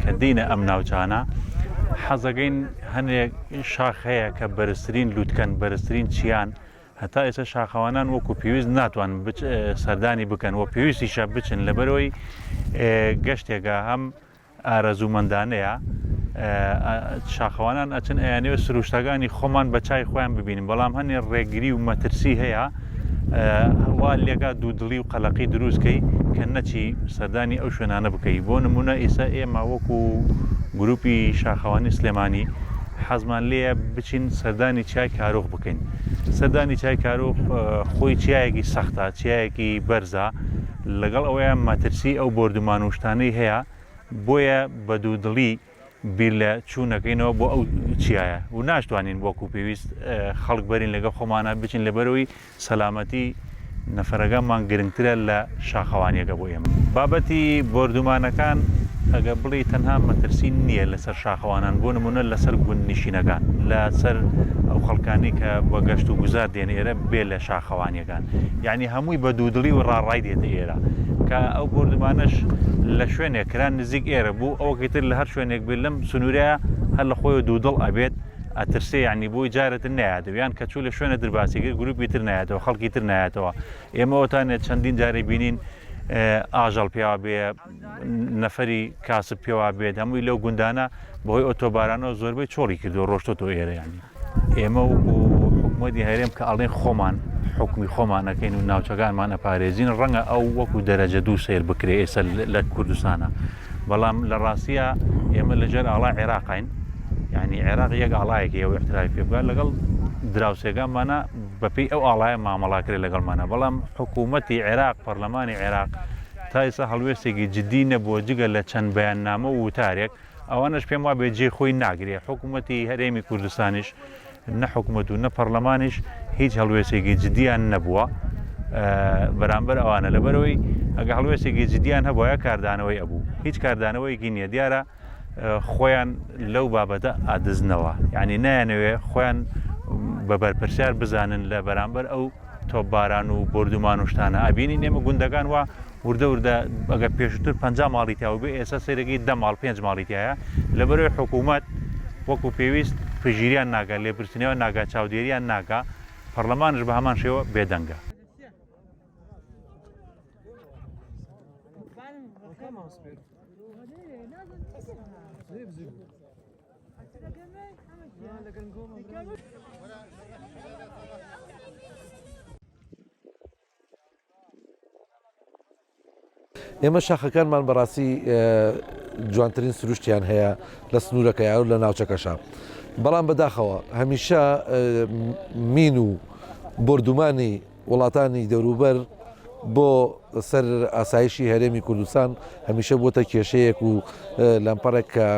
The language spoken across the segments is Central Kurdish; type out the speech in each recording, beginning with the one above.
کە دینە ئەم ناوچانە حەزەکەین هەندێک شاخ هەیە کە بەرزترین لووتکەن بەرزترین چیان هەتا ئێستا شاخەوانان وەکو پێویست ناتوان سەردانی بکەن و پێویستیشە بچن لەبەرەوەی گەشتێکە هەم ئارەزوومەندانەیە شاخەوانان ئەچن ئەیانەوە سروشتەکانی خۆمان بە چای خۆیان ببینین بەڵام هەنێ ڕێگری و مەترسی هەیە وا لێگا دوودڵی و قەلەقی دروستکەی کە نەچی سەردانی ئەو شوێنانە بکەی بۆ نمونە ئێستا ئێمە وەکو گروپی شاخەوانی سلێمانی حەزمان لێیە بچین سەردانی چای کارۆخ بکەین سەردانی چای کارۆخ خۆی چیایەکی سەختە چیایەکی بەرزە لەگەڵ ئەوەیە مەترسی ئەو بردومان وشتانەی هەیە بۆیە بە دوودڵی بیر لە چوونەکەینەوە بۆ ئەو چیایە و ناشتوانین وەکو پێویست خەڵک بەرین لەگە خۆمانە بچین لەبەرەوەی سەلامەتی نەفەرەکەمان گرنگترە لە شاخەوانیەکە بۆ ئێمە بابەتی بردومانەکان ئەگە بڵێ تەنها مەترسی نییە لەسەر شاخەوانان بۆ نمونە لەسەر گوندنشینەکان لەسەر ئەو خەڵکانی کە بە گەشت و گوزار دێن ئێرە بێ لە شاخەوانیەکان یعنی هەمووی بە دوودڵی و ڕاڕای دێتە ئێرە کە ئەو بردومانش لە شوێنێک کران نزیک ئێرە بوو ئەوەکەیتر لە هەر شوێنێک بێت لەم سنوورەیە هەر لە خۆی دوودڵ ئەبێت ئەترسێ ینی بۆی جارەتر نایاتەوە یان کە چوو لە شوێنە دەرباسیگر گروپی تر نایەتەوە خەڵکی تر نایەتەوە ئێمە ئەوتانێت چەندین جارێ بینین ئاژەڵ پێوا بێ نەفەری کاسب پێوا بێت هەمووی لەو گوندانە بەهۆی ئۆتۆبارانەوە زۆربەی چۆڵی کردو ڕۆشتۆ ئێرە ینی ئێمە وەکو حکوومەتی هەرێم کە ئەڵێن خۆمان حکمی خۆمانەکەین و ناوچەکانمان ئەپارێزین ڕەنگە ئەو وەکو دەرەجە دوو سیر بکرێ ئێستا لە کوردستانە بەڵام لە ڕاستیە ئێمە لەژێر ئاڵای عێراقین یعنی عێراق یەک ئاڵایەکی ئەو احترامی پێ بکات لەگەڵ دراوسێگانمانە بەپێی ئەو ئاڵایە مامەڵاکرێ لەگەڵمانە بەڵام حکوومەتی عێراق پەرلەمانی عێراق تا ئێستا هەڵوێستێکی جددی نەبووە جگە لە چەند بەیاننامە و وتارێک ئەوانش پێم وا بێ جێ خۆی ناگرێ حکوومەتی هەرێمی کوردستانیش نە حکوومەت و نە پەرلەمانیش هیچ هەڵوێستێکی جددیان نەبووە بەرامبەر ئەوانە لەبەرەوەی ئەگە هەڵوێستێکی جددیان هەبووە کاردانەوەی ئەبوو هیچ کاردانەوەیکی نییە دیارە خۆیان لەو بابەتە ئادزنەوە یعنی نایانەوێ خۆیان بە بەرپرسیار بزانن لە بەرامبەر ئەو تۆپباران و بردومان و شتانە ئابینی نێمە گوندەکان وا وردە وردە ئەگە پێشتر 50 ماڵیتیاوە بێ ئێستا سەرەکی 10 ماڵ 5 ماڵیتیایە لەبەرەوەی حکوومەت وەکو پێویست پژیریان ناگات لێپرسینەوە ناگات چاودێریان ناکا پەرلەمانش بە هەمان شێوە بێدەنگە ئێمە شاخەکانمان بەڕاستی جوانترین سروشتیان هەیە لە سنوورەکە یا لە ناوچەکەشە بەڵام بەداخەوە هەمیشە مین و بردومانی وڵاتانی دەوروبەر بۆ سەر ئاسایشی هەرێمی کوردستان هەمیشە بۆتە کێشەیەک و لەمپەرێک کە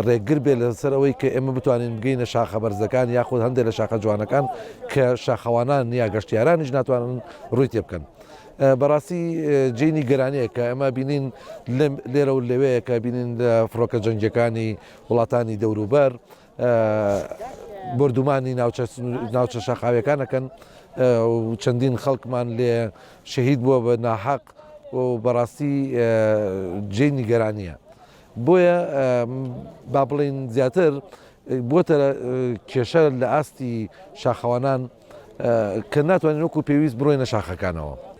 ڕێگر بێ لەسەر ئەوەی کە ئێمە بتوانین بگەینە شاخە بەرزەکان یاخود هەندێک لە شاخە جوانەکان کە شاخەوانان یا گەشتیارانیش ناتوانن ڕووی تێ بکەن بەڕاستی جێنی گەرانەیە کە ئەمە بینین لێرە و لەوەیە کە بینین لە فڕۆکە جەنگیەکانی وڵاتانی دەوروبەر بردومانی ناوچە شاخاویەکانەکەن و چەندین خەڵکمان لێ شەهید بووە بە ناحەق و بەڕاستی جێنی گەرانیە بۆیە با بڵین زیاتر بۆتە کێشە لە ئاستی شاخەوانان کە ناتوانین وەکو پێویست بڕۆینە شاخەکانەوە